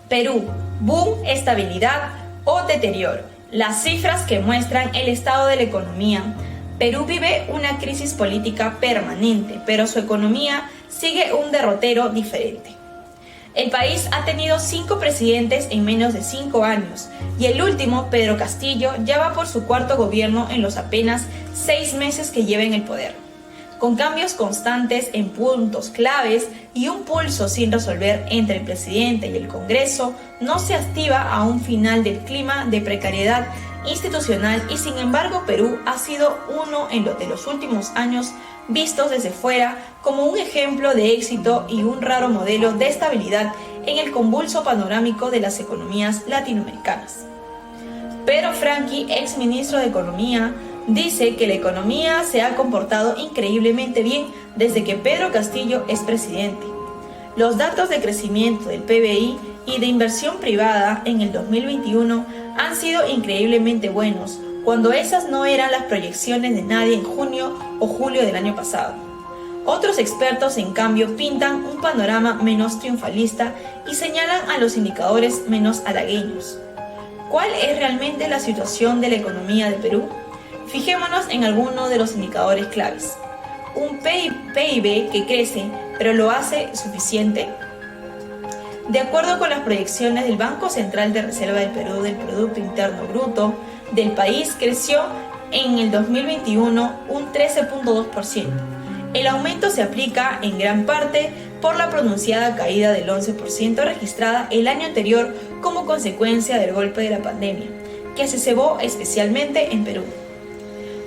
Perú, boom, estabilidad o deterioro. Las cifras que muestran el estado de la economía. Perú vive una crisis política permanente, pero su economía sigue un derrotero diferente. El país ha tenido 5 presidentes en menos de 5 años y el último, Pedro Castillo, ya va por su cuarto gobierno en los apenas 6 meses que lleva en el poder. Con cambios constantes en puntos claves y un pulso sin resolver entre el presidente y el Congreso, no se activa a un final del clima de precariedad institucional y sin embargo Perú ha sido uno de los últimos años vistos desde fuera como un ejemplo de éxito y un raro modelo de estabilidad en el convulso panorámico de las economías latinoamericanas. Pedro Franqui, ex ministro de Economía, dice que la economía se ha comportado increíblemente bien desde que Pedro Castillo es presidente. Los datos de crecimiento del PBI y de inversión privada en el 2021 han sido increíblemente buenos, cuando esas no eran las proyecciones de nadie en junio o julio del año pasado. Otros expertos, en cambio, pintan un panorama menos triunfalista y señalan a los indicadores menos halagüeños. ¿Cuál es realmente la situación de la economía de Perú? Fijémonos en algunos de los indicadores claves. Un PIB que crece, pero ¿lo hace suficiente? De acuerdo con las proyecciones del Banco Central de Reserva del Perú del Producto Interno Bruto del país, creció en el 2021 un 13.2%. El aumento se aplica en gran parte por la pronunciada caída del 11% registrada el año anterior como consecuencia del golpe de la pandemia, que se cebó especialmente en Perú.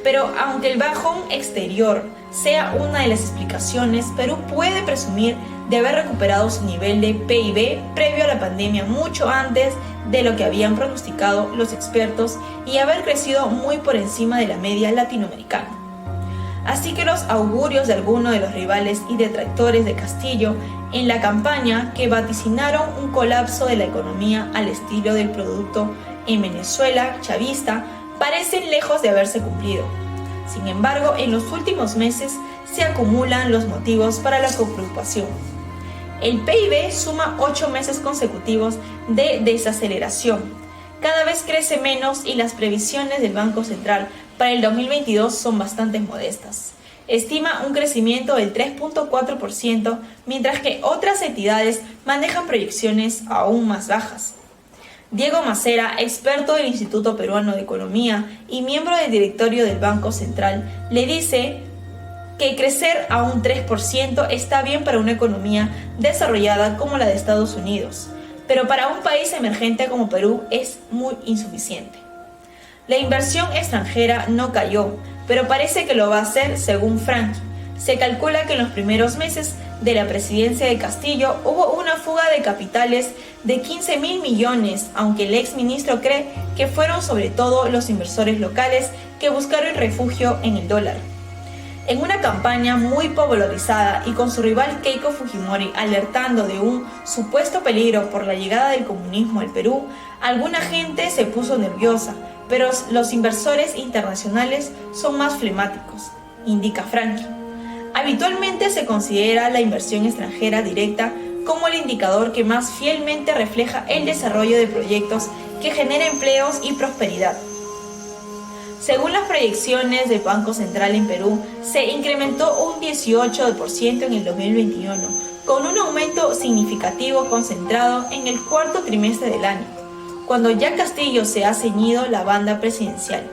Pero aunque el bajón exterior sea una de las explicaciones, Perú puede presumir de haber recuperado su nivel de PIB previo a la pandemia mucho antes de lo que habían pronosticado los expertos y haber crecido muy por encima de la media latinoamericana. Así que los augurios de algunos de los rivales y detractores de Castillo en la campaña, que vaticinaron un colapso de la economía al estilo del producto en Venezuela chavista, parecen lejos de haberse cumplido. Sin embargo, en los últimos meses se acumulan los motivos para la preocupación. El PIB suma 8 meses consecutivos de desaceleración. Cada vez crece menos y las previsiones del Banco Central para el 2022 son bastante modestas. Estima un crecimiento del 3.4%, mientras que otras entidades manejan proyecciones aún más bajas. Diego Macera, experto del Instituto Peruano de Economía y miembro del directorio del Banco Central, le dice que crecer a un 3% está bien para una economía desarrollada como la de Estados Unidos, pero para un país emergente como Perú es muy insuficiente. La inversión extranjera no cayó, pero parece que lo va a hacer según Franqui. Se calcula que en los primeros meses de la presidencia de Castillo hubo una fuga de capitales de 15.000 millones, aunque el exministro cree que fueron sobre todo los inversores locales que buscaron refugio en el dólar. En una campaña muy popularizada y con su rival Keiko Fujimori alertando de un supuesto peligro por la llegada del comunismo al Perú, alguna gente se puso nerviosa, pero los inversores internacionales son más flemáticos, indica Franqui. Habitualmente se considera la inversión extranjera directa como el indicador que más fielmente refleja el desarrollo de proyectos que genera empleos y prosperidad. Según las proyecciones del Banco Central en Perú, se incrementó un 18% en el 2021, con un aumento significativo concentrado en el cuarto trimestre del año, cuando ya Castillo se ha ceñido la banda presidencial.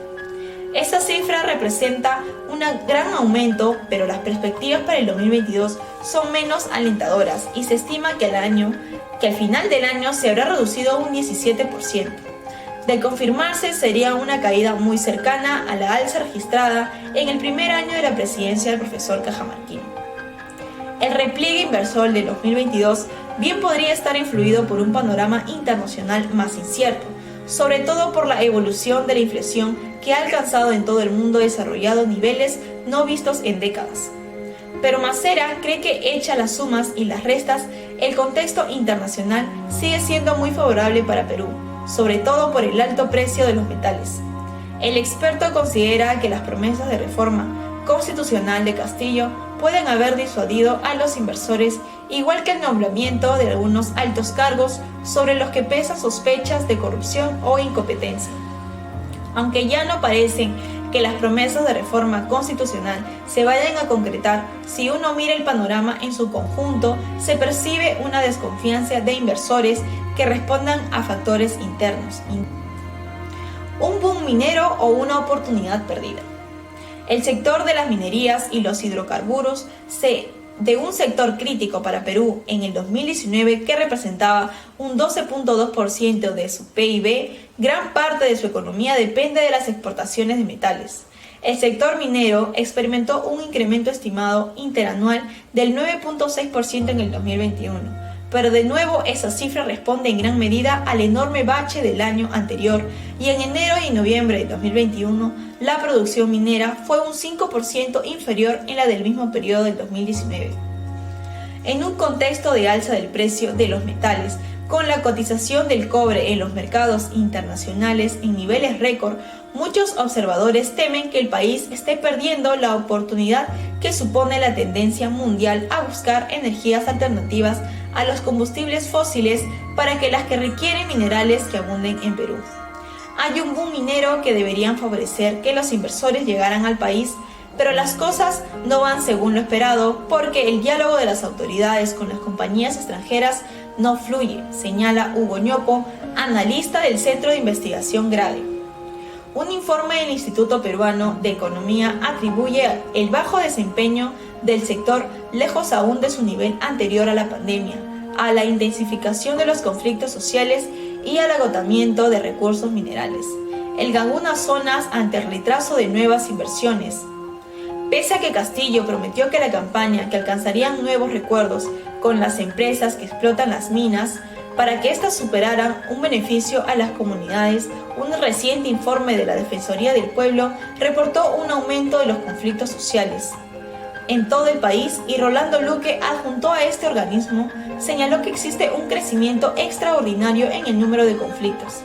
Esta cifra representa un gran aumento, pero las perspectivas para el 2022 son menos alentadoras y se estima que al final del año se habrá reducido un 17%. De confirmarse, sería una caída muy cercana a la alza registrada en el primer año de la presidencia del profesor Cajamarquín. El repliegue inversor del 2022 bien podría estar influido por un panorama internacional más incierto, sobre todo por la evolución de la inflación que ha alcanzado en todo el mundo desarrollado niveles no vistos en décadas. Pero Macera cree que, hecha las sumas y las restas, el contexto internacional sigue siendo muy favorable para Perú, sobre todo por el alto precio de los metales. El experto considera que las promesas de reforma constitucional de Castillo pueden haber disuadido a los inversores, igual que el nombramiento de algunos altos cargos sobre los que pesan sospechas de corrupción o incompetencia. Aunque ya no parecen que las promesas de reforma constitucional se vayan a concretar, si uno mira el panorama en su conjunto, se percibe una desconfianza de inversores que respondan a factores internos. Un boom minero o una oportunidad perdida. El sector de las minerías y los hidrocarburos de un sector crítico para Perú en el 2019 que representaba un 12.2% de su PIB, gran parte de su economía depende de las exportaciones de metales. El sector minero experimentó un incremento estimado interanual del 9.6% en el 2021. Pero de nuevo esa cifra responde en gran medida al enorme bache del año anterior y en enero y noviembre de 2021 la producción minera fue un 5% inferior en la del mismo periodo del 2019. En un contexto de alza del precio de los metales, con la cotización del cobre en los mercados internacionales en niveles récord, muchos observadores temen que el país esté perdiendo la oportunidad que supone la tendencia mundial a buscar energías alternativas a los combustibles fósiles para que las que requieren minerales que abunden en Perú. Hay un boom minero que deberían favorecer que los inversores llegaran al país, pero las cosas no van según lo esperado porque el diálogo de las autoridades con las compañías extranjeras no fluye, señala Hugo Ñopo, analista del Centro de Investigación GRADE. Un informe del Instituto Peruano de Economía atribuye el bajo desempeño del sector, lejos aún de su nivel anterior a la pandemia, a la intensificación de los conflictos sociales y al agotamiento de recursos minerales, en algunas zonas ante el retraso de nuevas inversiones. Pese a que Castillo prometió que la campaña que alcanzarían nuevos recuerdos con las empresas que explotan las minas, para que éstas superaran un beneficio a las comunidades, un reciente informe de la Defensoría del Pueblo reportó un aumento de los conflictos sociales en todo el país y Rolando Luque, adjuntó a este organismo, señaló que existe un crecimiento extraordinario en el número de conflictos.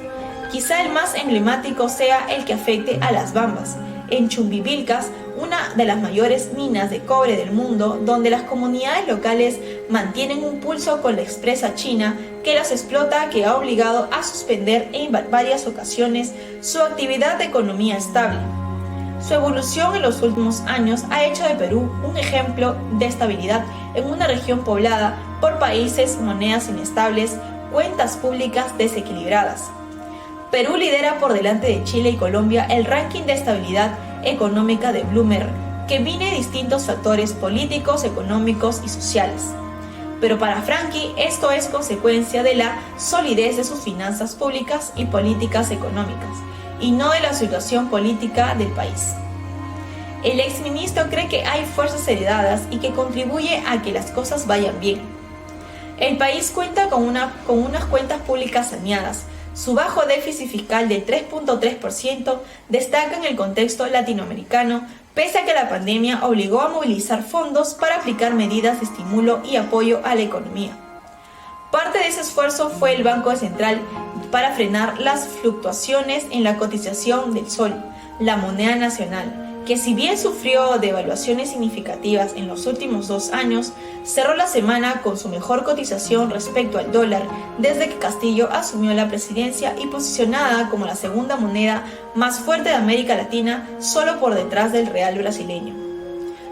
Quizá el más emblemático sea el que afecte a Las Bambas, en Chumbivilcas, una de las mayores minas de cobre del mundo, donde las comunidades locales mantienen un pulso con la empresa china que las explota, que ha obligado a suspender en varias ocasiones su actividad de economía estable. Su evolución en los últimos años ha hecho de Perú un ejemplo de estabilidad en una región poblada por países, monedas inestables, cuentas públicas desequilibradas. Perú lidera por delante de Chile y Colombia el ranking de estabilidad económica de Bloomberg, que mide distintos factores políticos, económicos y sociales. Pero para Franqui esto es consecuencia de la solidez de sus finanzas públicas y políticas económicas, y no de la situación política del país. El exministro cree que hay fuerzas heredadas y que contribuye a que las cosas vayan bien. El país cuenta con unas cuentas públicas saneadas. Su bajo déficit fiscal de 3.3% destaca en el contexto latinoamericano, pese a que la pandemia obligó a movilizar fondos para aplicar medidas de estímulo y apoyo a la economía. Parte de ese esfuerzo fue el Banco Central para frenar las fluctuaciones en la cotización del sol, la moneda nacional, que si bien sufrió devaluaciones significativas en los últimos 2 años, cerró la semana con su mejor cotización respecto al dólar desde que Castillo asumió la presidencia y posicionada como la segunda moneda más fuerte de América Latina, solo por detrás del real brasileño.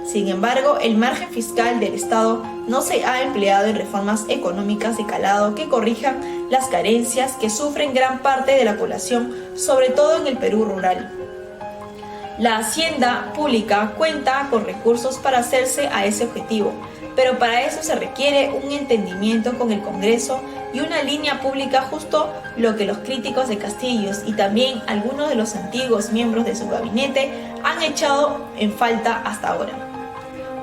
Sin embargo, el margen fiscal del Estado no se ha empleado en reformas económicas de calado que corrijan las carencias que sufren gran parte de la población, sobre todo en el Perú rural. La hacienda pública cuenta con recursos para hacerse a ese objetivo, pero para eso se requiere un entendimiento con el Congreso y una línea pública, justo lo que los críticos de Castillo y también algunos de los antiguos miembros de su gabinete han echado en falta hasta ahora.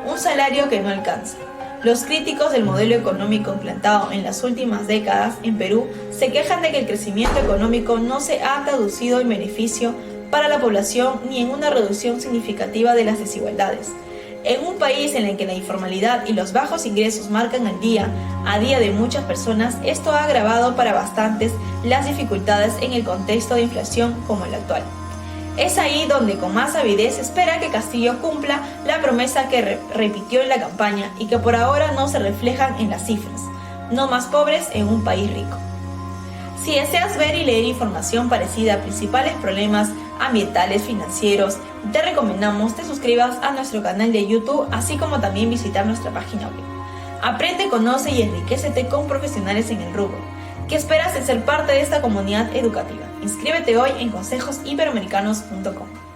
Un salario que no alcanza. Los críticos del modelo económico implantado en las últimas décadas en Perú se quejan de que el crecimiento económico no se ha traducido en beneficio para la población ni en una reducción significativa de las desigualdades. En un país en el que la informalidad y los bajos ingresos marcan el día a día de muchas personas, esto ha agravado para bastantes las dificultades en el contexto de inflación como el actual. Es ahí donde con más avidez espera que Castillo cumpla la promesa que repitió en la campaña y que por ahora no se reflejan en las cifras: no más pobres en un país rico. Si deseas ver y leer información parecida a principales problemas ambientales, financieros, te recomendamos te suscribas a nuestro canal de YouTube, así como también visitar nuestra página web. Aprende, conoce y enriquécete con profesionales en el rubro. ¿Qué esperas de ser parte de esta comunidad educativa? Inscríbete hoy en consejosiberoamericanos.com.